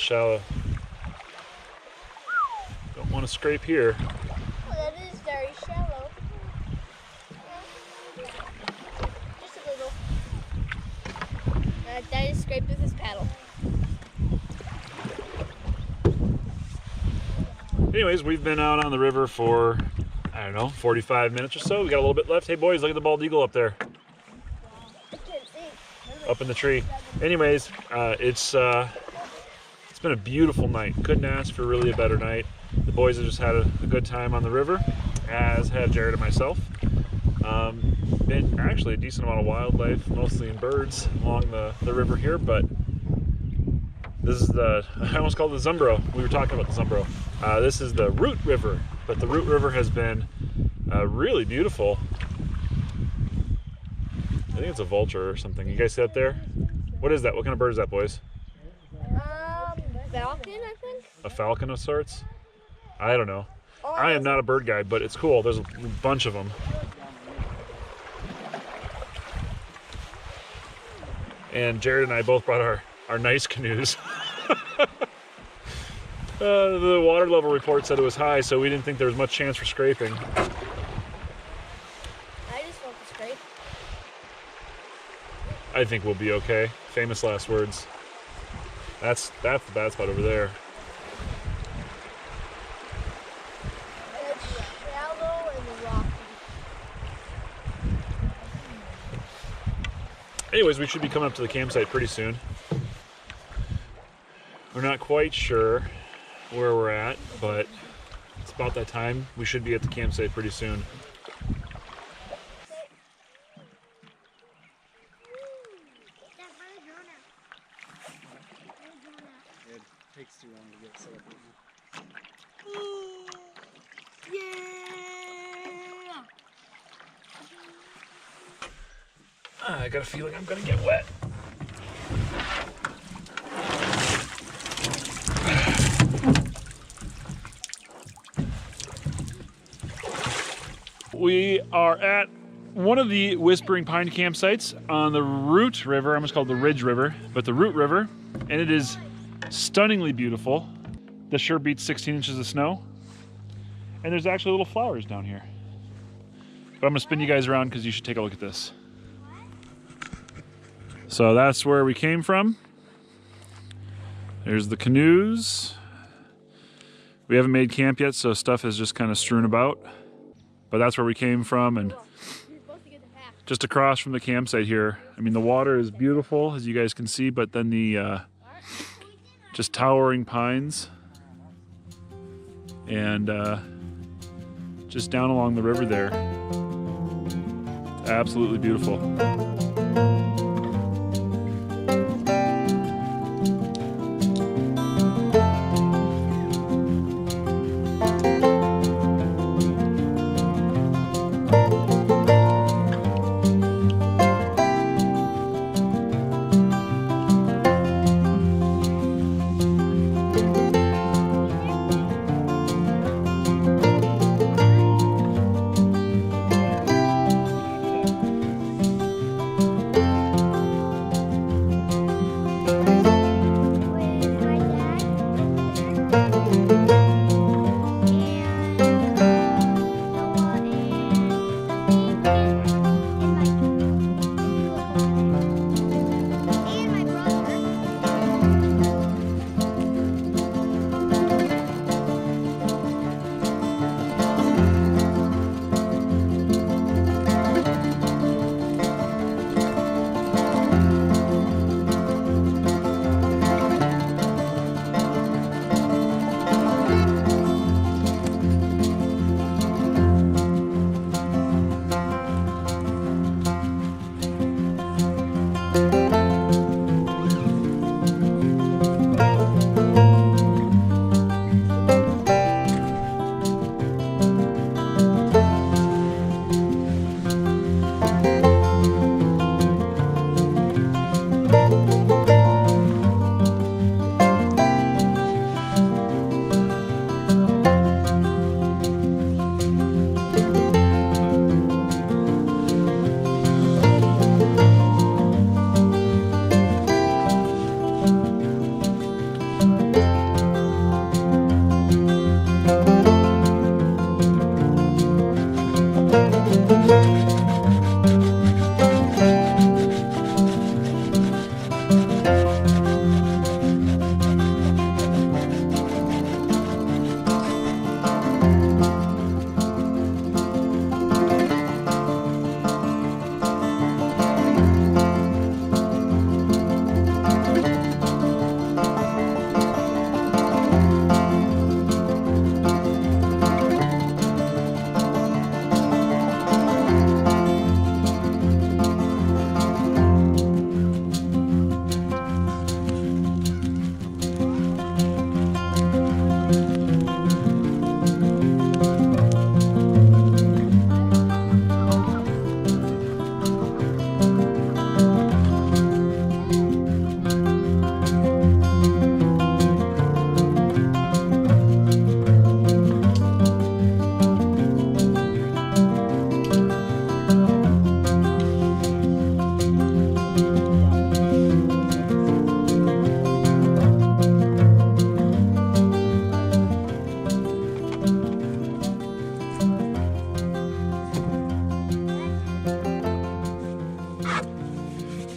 shallow. Don't want to scrape here. Oh, that is very shallow. Just a little. That is scraped with his paddle. Anyways, we've been out on the river for, I don't know, 45 minutes or so. We got a little bit left. Hey boys, look at the bald eagle up there. Up in the tree. Anyways, it's been a beautiful night. Couldn't ask for really a better night. The boys have just had a good time on the river, as have Jared and myself. Been actually a decent amount of wildlife, mostly in birds, along the river here, but this is I almost called it the Zumbro. We were talking about the Zumbro. This is the Root River, but the Root River has been really beautiful. I think it's a vulture or something. You guys see that there? What is that? What kind of bird is that, boys? Falcon, I think. A falcon of sorts? I don't know. I am not a bird guy, but it's cool. There's a bunch of them. And Jared and I both brought our nice canoes. The water level report said it was high, so we didn't think there was much chance for scraping. I just want to scrape. I think we'll be okay. Famous last words. That's the bad spot over there. It's shallow and rocky. Anyways, we should be coming up to the campsite pretty soon. We're not quite sure where we're at, but it's about that time. We should be at the campsite pretty soon. It takes too long to get set up. I got a feeling I'm gonna get wet. We are at one of the Whispering Pine campsites on the Root River. I almost called it the Ridge River, but the Root River, and it is stunningly beautiful. The sure beats 16 inches of snow, and there's actually little flowers down here. But I'm gonna spin you guys around because you should take a look at this. So that's where we came from. There's the canoes. We haven't made camp yet, so stuff is just kind of strewn about. But that's where we came from, and just across from the campsite here. I mean, the water is beautiful, as you guys can see, but then the just towering pines, and just down along the river there. Absolutely beautiful.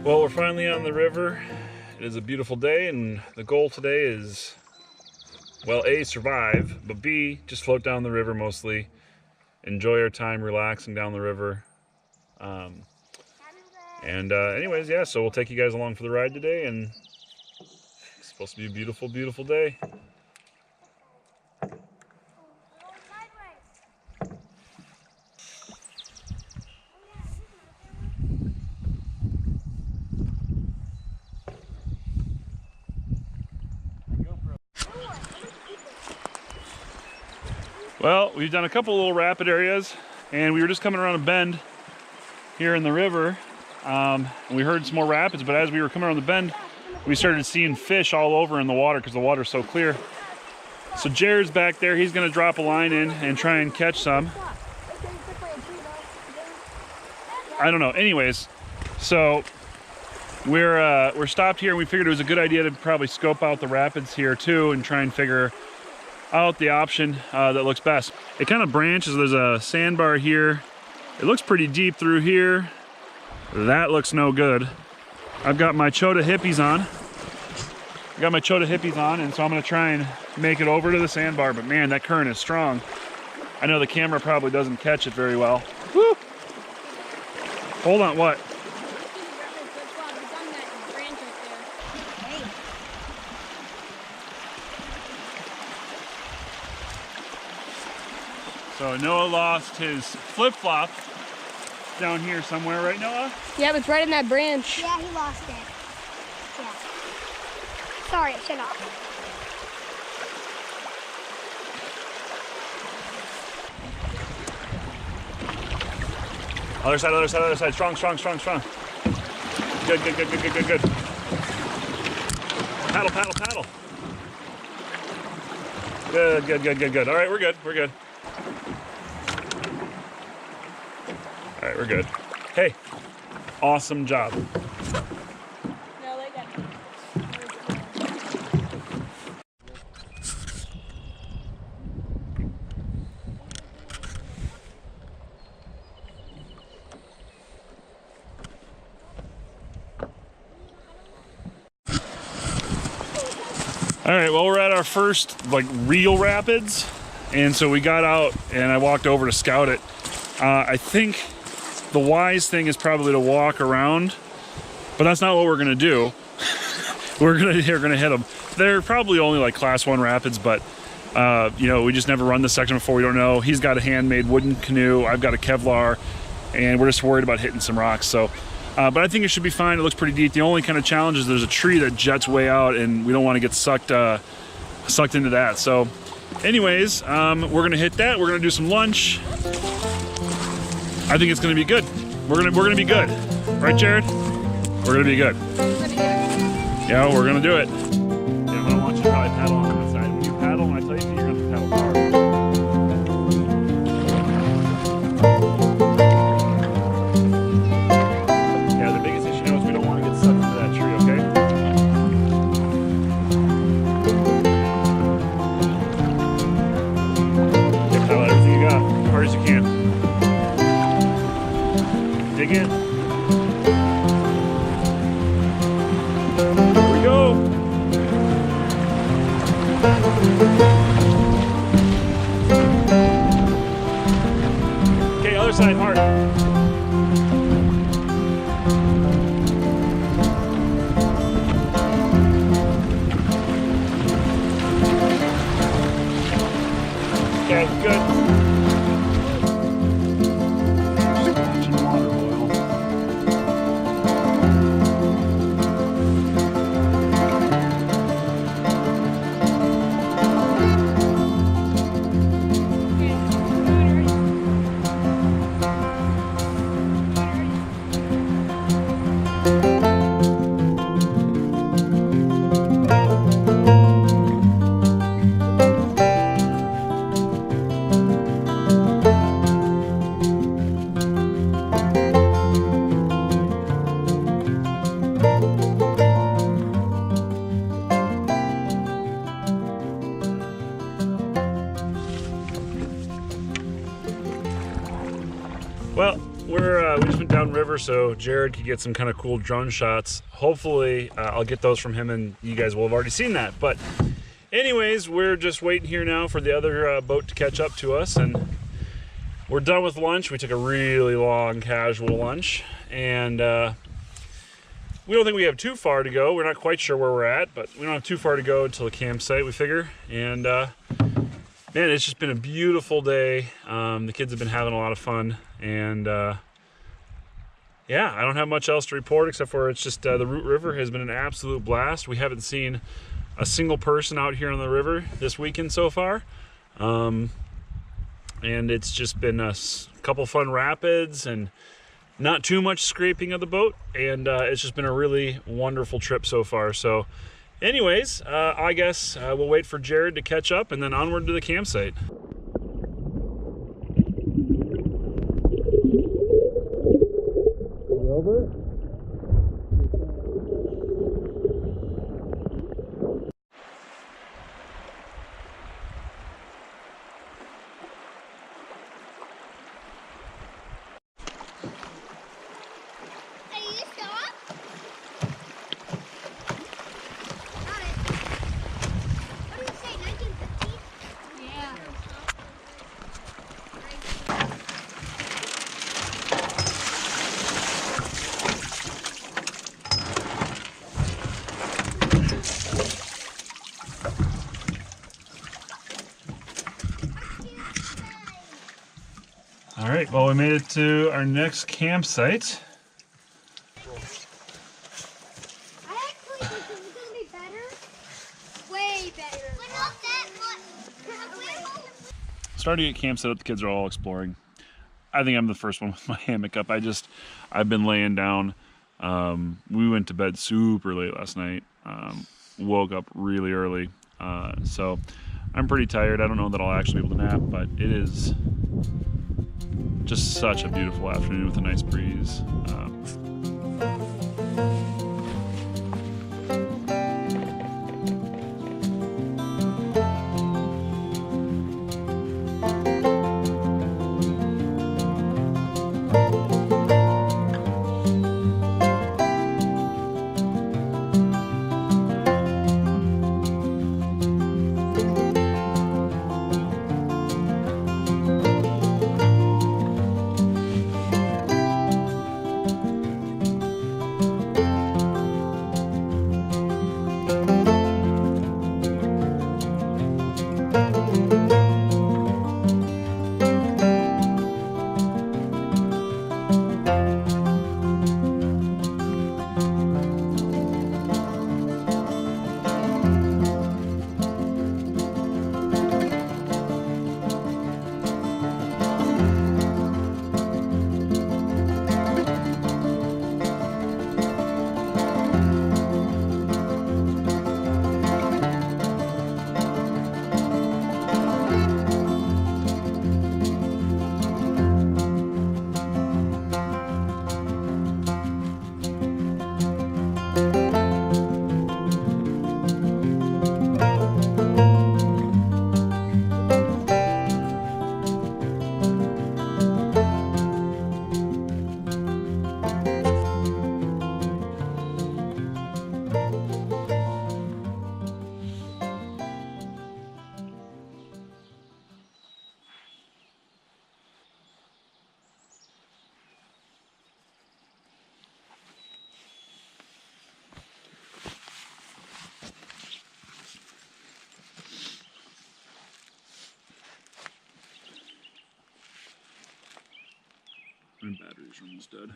Well, we're finally on the river. It is a beautiful day, and the goal today is, well, A, survive, but B, just float down the river mostly, enjoy our time relaxing down the river. Anyways, yeah, so we'll take you guys along for the ride today, and it's supposed to be a beautiful, beautiful day. Well, we've done a couple little rapid areas, and we were just coming around a bend here in the river. We heard some more rapids, but as we were coming around the bend, we started seeing fish all over in the water because the water's so clear. So Jared's back there. He's going to drop a line in and try and catch some. I don't know. Anyways, so we're stopped here, and we figured it was a good idea to probably scope out the rapids here too and try and figure out the option that looks best. It kind of branches. There's a sandbar here. It looks pretty deep through here. That looks no good. I've got my Chota hippies on. And so I'm gonna try and make it over to the sandbar, but man, that current is strong. I know the camera probably doesn't catch it very well. Woo! Hold on, what? So Noah lost his flip-flop down here somewhere, right, Noah? Yeah, it's right in that branch. Yeah, he lost it. Yeah. Sorry, I shut off. Other side. Strong. Good. Paddle. Good. All right, we're good. All right, we're good. Hey, awesome job. No, they got it. All right, well, we're at our first real rapids, and so we got out and I walked over to scout it. I think the wise thing is probably to walk around, but that's not what we're gonna do. we're gonna hit them. They're probably only like class 1 rapids, but we just never run this section before. We don't know. He's got a handmade wooden canoe. I've got a Kevlar, and we're just worried about hitting some rocks. So, but I think it should be fine. It looks pretty deep. The only kind of challenge is there's a tree that juts way out, and we don't want to get sucked into that. So, anyways, we're gonna hit that. We're gonna do some lunch. I think it's gonna be good. We're gonna be good, right, Jared? We're gonna be good. Yeah, we're gonna do it. Yeah, I don't want you to probably paddle on the side. When you paddle, when I tell you to, you're gonna paddle hard. Yeah, the biggest issue now is we don't want to get sucked into that tree. Okay. Yeah, paddle everything you got, as hard as you can. Dig in. Here we go. Okay, other side hard. Okay, good. Well, we just went downriver so Jared could get some kind of cool drone shots. Hopefully, I'll get those from him, and you guys will have already seen that. But anyways, we're just waiting here now for the other boat to catch up to us, and we're done with lunch. We took a really long casual lunch, and we don't think we have too far to go. We're not quite sure where we're at, but we don't have too far to go until the campsite, we figure. And man, it's just been a beautiful day. The kids have been having a lot of fun, and yeah, I don't have much else to report except for it's just the Root River has been an absolute blast. We haven't seen a single person out here on the river this weekend so far, and it's just been a couple fun rapids and not too much scraping of the boat, and it's just been a really wonderful trip so far. So anyways, I guess we'll wait for Jared to catch up and then onward to the campsite. Over? All right, well, we made it to our next campsite. I actually think this is going to be better. Way better. But not that much. Starting to get camp set up, the kids are all exploring. I think I'm the first one with my hammock up. I've been laying down. We went to bed super late last night. Woke up really early. So I'm pretty tired. I don't know that I'll actually be able to nap, but it is just such a beautiful afternoon with a nice breeze. My batteries are almost dead.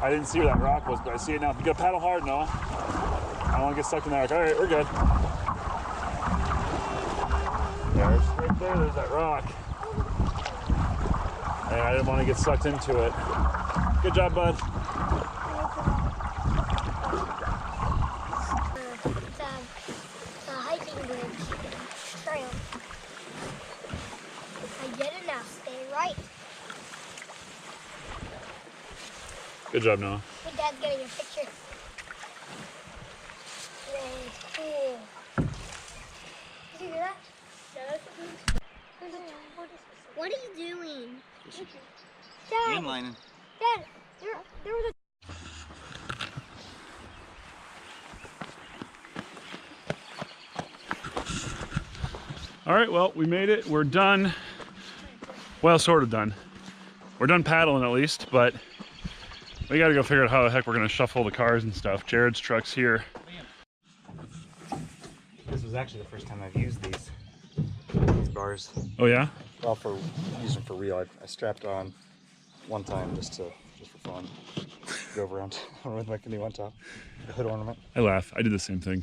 I didn't see where that rock was, but I see it now. You gotta paddle hard, Noah. I don't want to get stuck in that rock. All right, we're good. There's right there. There's that rock. And I didn't want to get sucked into it. Good job, bud. job, Noah. My dad's getting a picture. Yay, cool. Did you hear that? There's a tortoise. What are you doing? Dad, Inlining. Dad, there was a All right, well, we made it. We're done. Well, sort of done. We're done paddling at least, but we got to go figure out how the heck we're going to shuffle the cars and stuff. Jared's truck's here. This was actually the first time I've used these bars. Oh, yeah? Well, for using for real, I strapped on one time just for fun. Drove around with my canoe on top, the hood ornament. I laugh. I did the same thing.